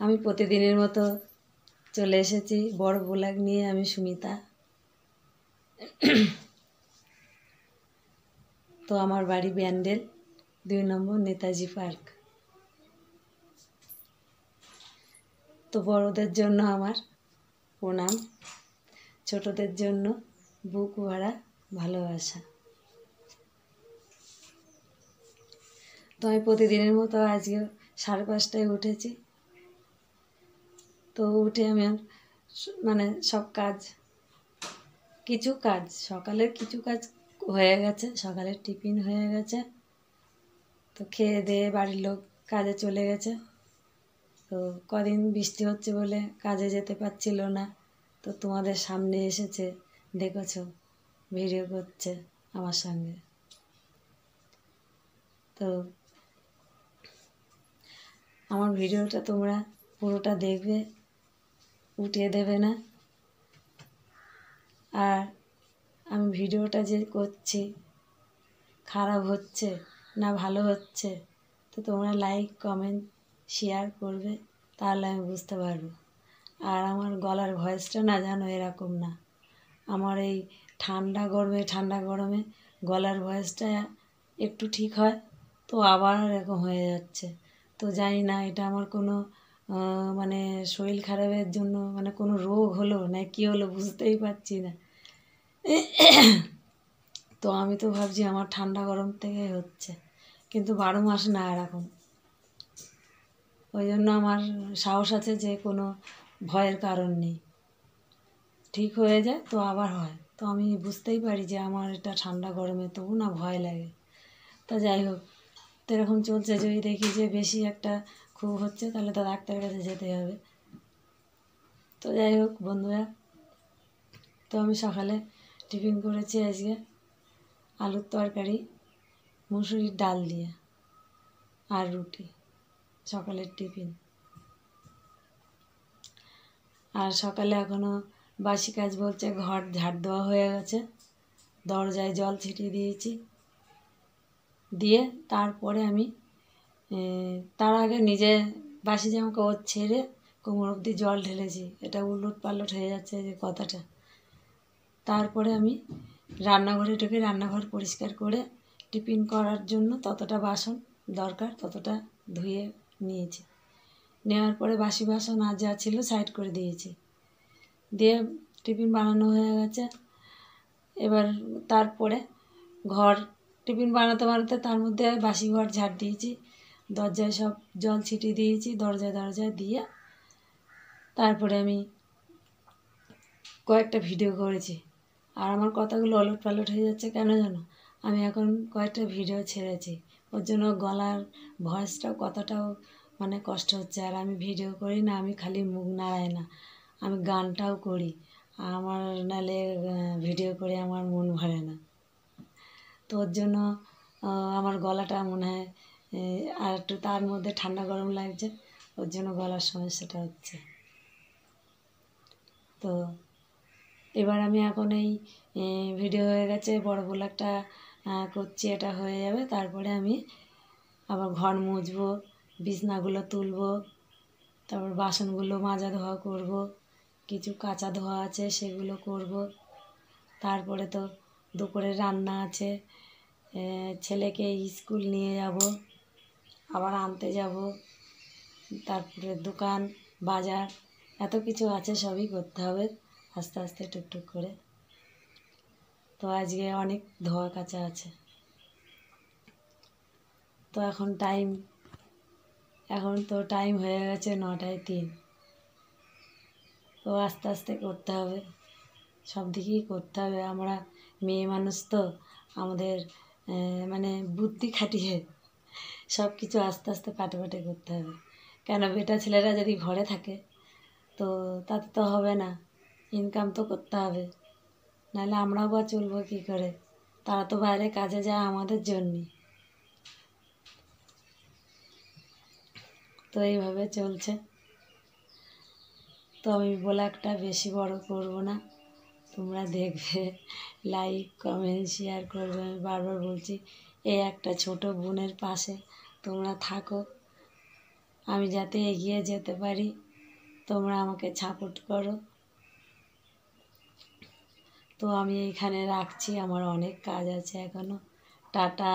আমি প্রতিদিনের মতো চলে এসেছি বড় ব্লগ নিয়ে। আমি সুমিতা। তো আমার বাড়ি ব্যান্ডেল, 2 নম্বর নেতাজি পার্ক। তো বড়দের জন্য আমার প্রণাম, ছোটদের জন্য বুক ভরা ভালোবাসা। তো আমি প্রতিদিনের মতো আজকে 5:30টায় উঠেছি। তো উঠে আমি মানে সব কাজ, কিছু কাজ সকালের কিছু কাজ হয়ে গেছে, সকালের টিফিন হয়ে গেছে। তো খেয়ে দিয়ে বাড়ির লোক কাজে চলে গেছে। তো কদিন বৃষ্টি হচ্ছে বলে কাজে যেতে পারছিল না। তো তোমাদের সামনে এসেছে, দেখেছো ভিডিও করছে আমার সঙ্গে। তো আমার ভিডিওটা তোমরা পুরোটা দেখবে, উঠিয়ে দেবে না। আর আমি ভিডিওটা যে করছি খারাপ হচ্ছে না ভালো হচ্ছে, তো তোমরা লাইক কমেন্ট শেয়ার করবে, তাহলে আমি বুঝতে পারবো। আর আমার গলার ভয়েসটা না জানো এরকম না। আমার এই ঠান্ডা গরমে গলার ভয়েসটা একটু ঠিক হয়, তো আবার এরকম হয়ে যাচ্ছে। তো জানি না এটা আমার কোনো মানে শরীর খারাপের জন্য মানে কোনো রোগ হলো না কি হলো বুঝতেই পারছি না। তো আমি তো ভাবছি আমার ঠান্ডা গরম থেকে হচ্ছে, কিন্তু 12 মাস না এরকম। ওই জন্য আমার সাহস আছে যে কোনো ভয়ের কারণ নেই, ঠিক হয়ে যায় তো আবার হয়। তো আমি বুঝতেই পারি যে আমার এটা ঠান্ডা গরমে, তবু না ভয় লাগে। তা যাই হোক, তো এরকম চলছে। যদি দেখি যে বেশি একটা খুব হচ্ছে, তাহলে তো ডাক্তারের কাছে যেতে হবে। তো যাই হোক বন্ধুরা, তো আমি সকালে টিফিন করেছি আজকে আলুর তরকারি, মুসুরির ডাল দিয়ে আর রুটি, সকালের টিফিন। আর সকালে এখনও বাসি কাজ বলছে, ঘর ঝাড় দেওয়া হয়ে গেছে, দরজায় জল ছিটিয়ে দিয়েছি। দিয়ে তারপরে আমি তার আগে নিজে বাসি জামা কাপড় ছেড়ে কোমর অবধি জল ঢেলেছি। এটা উলট পালট হয়ে যাচ্ছে যে কথাটা। তারপরে আমি রান্নাঘরে ঢুকে রান্নাঘর পরিষ্কার করে টিফিন করার জন্য ততটা বাসন দরকার ততটা ধুয়ে নিয়েছি। নেওয়ার পরে বাসি বাসন আর যা ছিল সাইড করে দিয়েছি। দিয়ে টিফিন বানানো হয়ে গেছে। এবার তারপরে ঘর টিফিন বানাতে বানাতে তার মধ্যে বাসি ঘর ঝাড় দিয়েছি, দরজায় সব জল ছিটিয়ে দিয়েছি, দরজায় দিয়ে তারপরে আমি কয়েকটা ভিডিও করেছি। আর আমার কথাগুলো ওলট পালট হয়ে যাচ্ছে কেন জানো? আমি এখন কয়েকটা ভিডিও ছেড়েছি, ওর জন্য গলার ভয়েসটাও কথাটাও মানে কষ্ট হচ্ছে। আর আমি ভিডিও করি না, আমি খালি মুখ নাড়াই না, আমি গানটাও করি। আমার নালে ভিডিও করে আমার মন ভরে না। তো ওর জন্য আমার গলাটা মনে হয় আর একটু তার মধ্যে ঠান্ডা গরম লাগছে, ওর জন্য গলার সমস্যাটা হচ্ছে। তো এবার আমি এখন এই ভিডিও হয়ে গেছে, বড় ব্লগটা করছি, এটা হয়ে যাবে। তারপরে আমি আবার ঘর মুছবো, বিছনাগুলো তুলবো, তারপর বাসনগুলো মাজা ধোয়া করব, কিছু কাঁচা ধোয়া আছে সেগুলো করব। তারপরে তো দুপুরে রান্না আছে, ছেলেকে স্কুল নিয়ে যাব, আবার আনতে যাব, তারপরে দোকান বাজার এত কিছু আছে, সবই করতে হবে আস্তে আস্তে টুকটুক করে। তো আজকে অনেক ধোয়া কাচা আছে। তো এখন তো টাইম হয়ে গেছে 9:03। তো আস্তে আস্তে করতে হবে, সব দিকেই করতে হবে। আমরা মেয়ে মানুষ তো, আমাদের মানে বুদ্ধি খাটিয়ে সব কিছু আস্তে আস্তে পাটে পাটে করতে হবে। কেন বেটা ছেলেরা যদি ঘরে থাকে তো তাতে তো হবে না, ইনকাম তো করতে হবে, নাহলে আমরাও বা চলবো কী করে? তারা তো বাইরে কাজে যায় আমাদের জন্যে। তো এইভাবে চলছে। তো আমি ব্লগটা বেশি বড় করব না, তোমরা দেখবে, লাইক কমেন্ট শেয়ার করবে। আমি বারবার বলছি, এই একটা ছোট বোনের পাশে তোমরা থাকো, আমি যাতে এগিয়ে যেতে পারি, তোমরা আমাকে সাপোর্ট করো। তো আমি এইখানে রাখছি, আমার অনেক কাজ আছে এখনো। টাটা।